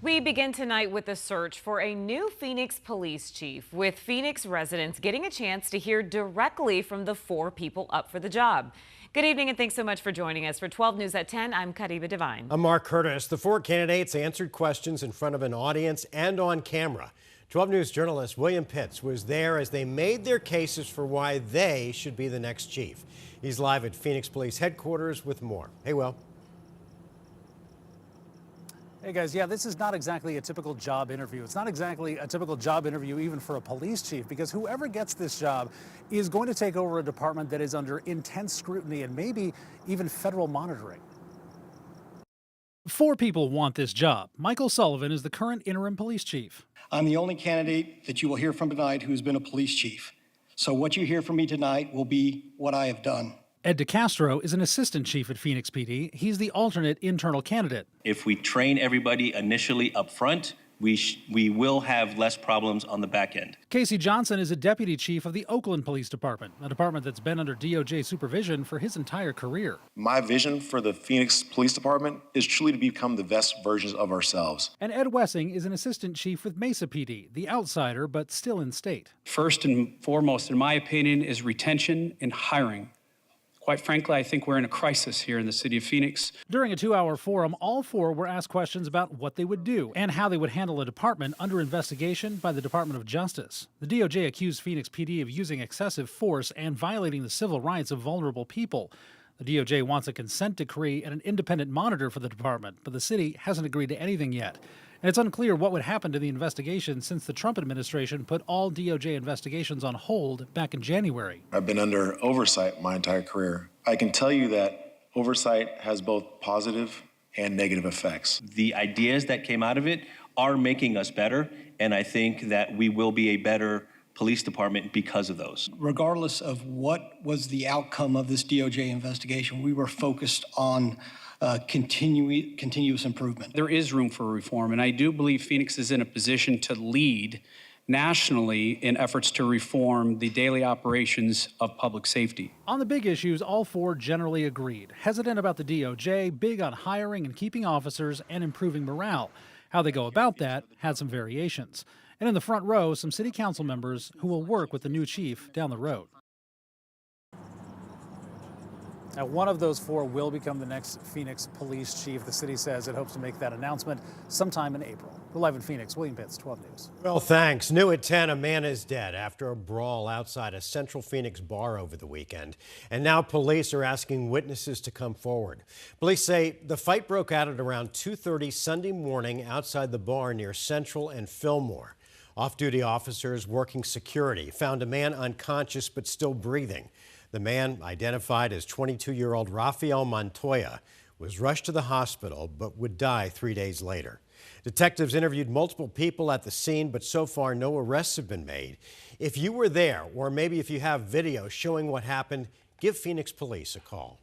We begin tonight with a search for a new Phoenix police chief, with Phoenix residents getting a chance to hear directly from the 4 people up for the job. Good evening and thanks so much for joining us. For 12 News at 10, I'm Kadiba Devine. I'm Mark Curtis. The 4 candidates answered questions in front of an audience and on camera. 12 News journalist William Pitts was there as they made their cases for why they should be the next chief. He's live at Phoenix Police Headquarters with more. Hey, Will. Hey guys, yeah, this is not exactly a typical job interview. It's not exactly a typical job interview even for a police chief, because whoever gets this job is going to take over a department that is under intense scrutiny and maybe even federal monitoring. 4 people want this job. Michael Sullivan is the current interim police chief. I'm the only candidate that you will hear from tonight who's been a police chief. So what you hear from me tonight will be what I have done. Ed DeCastro is an assistant chief at Phoenix PD. He's the alternate internal candidate. If we train everybody initially up front, we will have less problems on the back end. Casey Johnson is a deputy chief of the Oakland Police Department, a department that's been under DOJ supervision for his entire career. My vision for the Phoenix Police Department is truly to become the best versions of ourselves. And Ed Wessing is an assistant chief with Mesa PD, the outsider but still in state. First and foremost, in my opinion, is retention and hiring. Quite frankly, I think we're in a crisis here in the city of Phoenix. During a 2-hour forum, all 4 were asked questions about what they would do and how they would handle a department under investigation by the Department of Justice. The DOJ accused Phoenix PD of using excessive force and violating the civil rights of vulnerable people. The DOJ wants a consent decree and an independent monitor for the department, but the city hasn't agreed to anything yet. And it's unclear what would happen to the investigation since the Trump administration put all DOJ investigations on hold back in January. I've been under oversight my entire career. I can tell you that oversight has both positive and negative effects. The ideas that came out of it are making us better, and I think that we will be a better police department because of those. Regardless of what was the outcome of this DOJ investigation, we were focused on continuous improvement. There is room for reform, and I do believe Phoenix is in a position to lead nationally in efforts to reform the daily operations of public safety. On the big issues, all 4 generally agreed. Hesitant about the DOJ, big on hiring and keeping officers and improving morale. How they go about that had some variations. And in the front row, some city council members who will work with the new chief down the road. Now, one of those 4 will become the next Phoenix police chief. The city says it hopes to make that announcement sometime in April. We're live in Phoenix. William Pitts, 12 News. Well, thanks. New at 10, a man is dead after a brawl outside a Central Phoenix bar over the weekend. And now police are asking witnesses to come forward. Police say the fight broke out at around 2:30 Sunday morning outside the bar near Central and Fillmore. Off-duty officers working security found a man unconscious but still breathing. The man, identified as 22-year-old Rafael Montoya, was rushed to the hospital but would die 3 days later. Detectives interviewed multiple people at the scene, but so far no arrests have been made. If you were there, or maybe if you have video showing what happened, give Phoenix Police a call.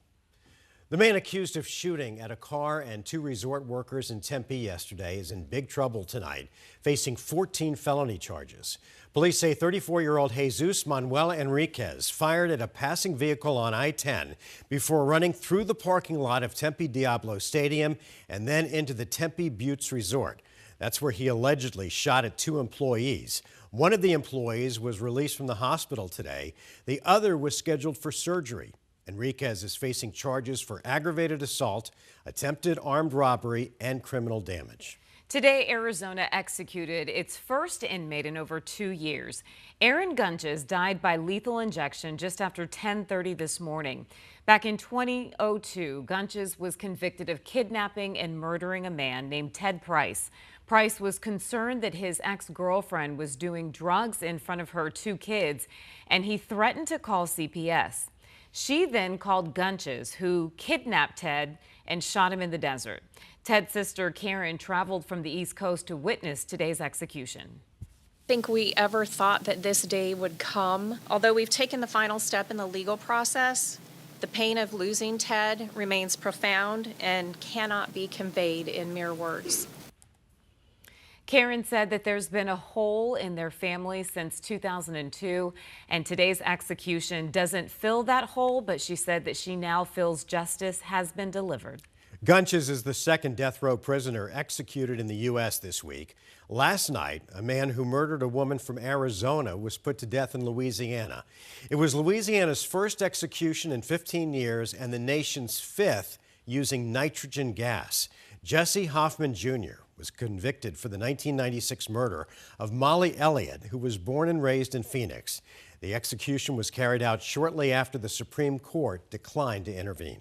The man accused of shooting at a car and 2 resort workers in Tempe yesterday is in big trouble tonight, facing 14 felony charges. Police say 34-year-old Jesus Manuel Enriquez fired at a passing vehicle on I-10 before running through the parking lot of Tempe Diablo Stadium and then into the Tempe Buttes Resort. That's where he allegedly shot at 2 employees. One of the employees was released from the hospital today. The other was scheduled for surgery. Enriquez is facing charges for aggravated assault, attempted armed robbery, and criminal damage. Today, Arizona executed its first inmate in over 2 years. Aaron Gunches died by lethal injection just after 10:30 this morning. Back in 2002, Gunches was convicted of kidnapping and murdering a man named Ted Price. Price was concerned that his ex-girlfriend was doing drugs in front of her 2 kids, and he threatened to call CPS. She then called Gunches, who kidnapped Ted and shot him in the desert. Ted's sister Karen traveled from the East Coast to witness today's execution. Think we ever thought that this day would come. Although we've taken the final step in the legal process, the pain of losing Ted remains profound and cannot be conveyed in mere words. Karen said that there's been a hole in their family since 2002, and today's execution doesn't fill that hole, but she said that she now feels justice has been delivered. Gunches is the second death row prisoner executed in the U.S. this week. Last night, a man who murdered a woman from Arizona was put to death in Louisiana. It was Louisiana's first execution in 15 years and the nation's fifth using nitrogen gas. Jesse Hoffman Jr. was convicted for the 1996 murder of Molly Elliott, who was born and raised in Phoenix. The execution was carried out shortly after the Supreme Court declined to intervene.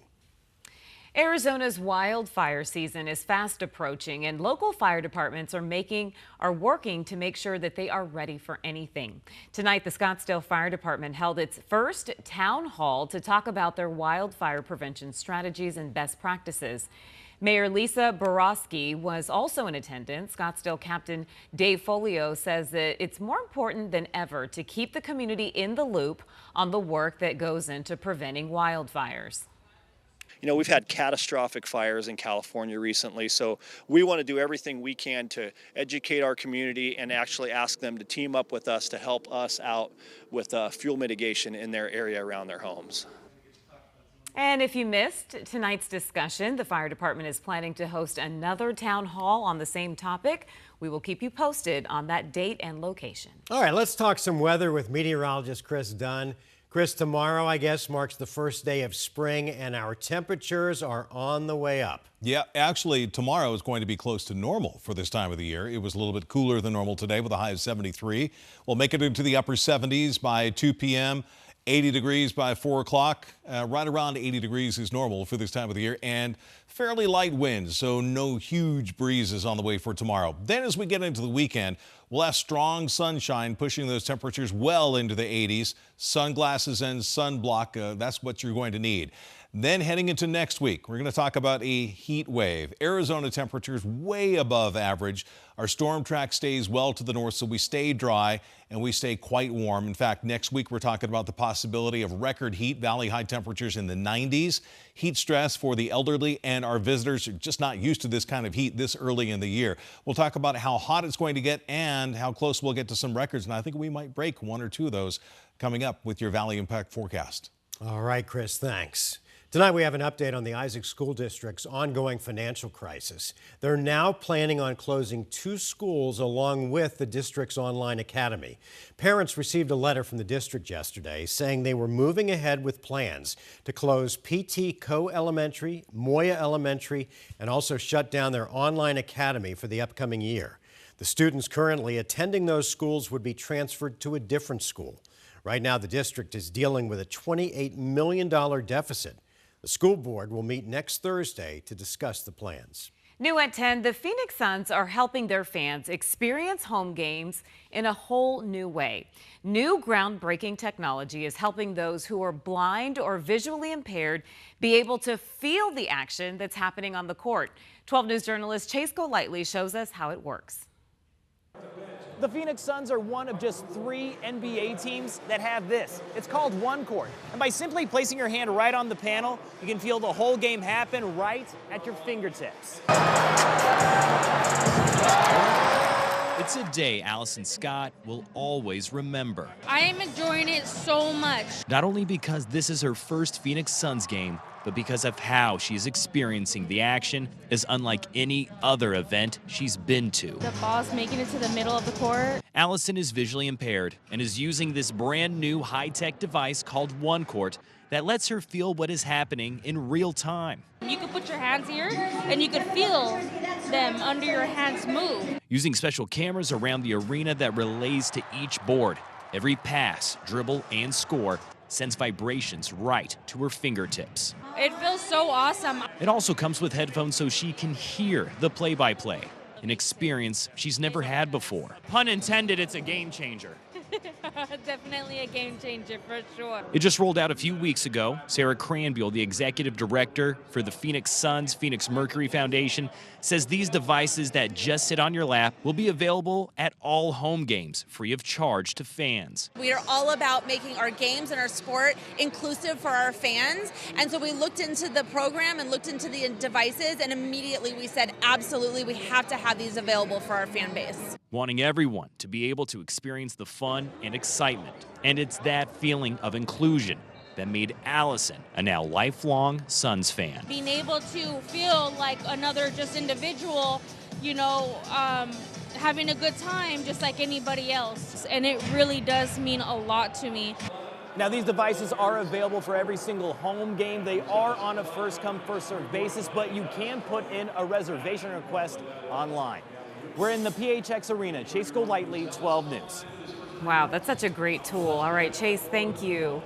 Arizona's wildfire season is fast approaching, and local fire departments are working to make sure that they are ready for anything. Tonight, the Scottsdale Fire Department held its first town hall to talk about their wildfire prevention strategies and best practices. Mayor Lisa Borowski was also in attendance. Scottsdale Captain Dave Folio says that it's more important than ever to keep the community in the loop on the work that goes into preventing wildfires. You know, we've had catastrophic fires in California recently, so we want to do everything we can to educate our community and actually ask them to team up with us to help us out with fuel mitigation in their area around their homes. And if you missed tonight's discussion, the fire department is planning to host another town hall on the same topic. We will keep you posted on that date and location. All right, let's talk some weather with meteorologist Chris Dunn. Chris, tomorrow, I guess, marks the first day of spring, and our temperatures are on the way up. Yeah, actually, tomorrow is going to be close to normal for this time of the year. It was a little bit cooler than normal today with a high of 73. We'll make it into the upper 70s by 2 p.m., 80 degrees by 4 o'clock. Right around 80 degrees is normal for this time of the year, and fairly light winds, so no huge breezes on the way for tomorrow. Then as we get into the weekend, we'll have strong sunshine pushing those temperatures well into the 80s. Sunglasses and sunblock, that's what you're going to need. Then heading into next week, we're going to talk about a heat wave. Arizona temperatures way above average. Our storm track stays well to the north, so we stay dry and we stay quite warm. In fact, next week we're talking about the possibility of record heat, valley high temperatures in the 90s. Heat stress for the elderly and our visitors are just not used to this kind of heat this early in the year. We'll talk about how hot it's going to get and how close we'll get to some records, and I think we might break one or two of those coming up with your Valley Impact forecast. All right, Chris, thanks. Tonight we have an update on the Isaac School District's ongoing financial crisis. They're now planning on closing 2 schools along with the district's online academy. Parents received a letter from the district yesterday saying they were moving ahead with plans to close PT Co Elementary, Moya Elementary, and also shut down their online academy for the upcoming year. The students currently attending those schools would be transferred to a different school. Right now, the district is dealing with a $28 million deficit. The school board will meet next Thursday to discuss the plans. New at 10, the Phoenix Suns are helping their fans experience home games in a whole new way. New groundbreaking technology is helping those who are blind or visually impaired be able to feel the action that's happening on the court. 12 News journalist Chase Golightly shows us how it works. The Phoenix Suns are one of just 3 NBA teams that have this. It's called One Court. And by simply placing your hand right on the panel, you can feel the whole game happen right at your fingertips. It's a day Allison Scott will always remember. I am enjoying it so much. Not only because this is her first Phoenix Suns game, but because of how she is experiencing the action is unlike any other event she's been to. The ball's making it to the middle of the court. Allison is visually impaired and is using this brand new high-tech device called One Court that lets her feel what is happening in real time. You could put your hands here and you could feel them under your hands move. Using special cameras around the arena that relays to each board, every pass, dribble, and score sends vibrations right to her fingertips. It feels so awesome. It also comes with headphones so she can hear the play-by-play, an experience she's never had before. Pun intended, it's a game changer. Definitely a game changer for sure. It just rolled out a few weeks ago. Sarah Cranbiel, the executive director for the Phoenix Suns Phoenix Mercury Foundation, says these devices that just sit on your lap will be available at all home games, free of charge to fans. We are all about making our games and our sport inclusive for our fans. And so we looked into the program and looked into the devices, and immediately we said, absolutely, we have to have these available for our fan base. Wanting everyone to be able to experience the fun and excitement. And it's that feeling of inclusion that made Allison a now lifelong Suns fan. Being able to feel like another just individual, having a good time just like anybody else. And it really does mean a lot to me. Now, these devices are available for every single home game. They are on a first-come, first-served basis, but you can put in a reservation request online. We're in the PHX Arena. Chase Golightly, 12 News. Wow, that's such a great tool. All right, Chase, thank you.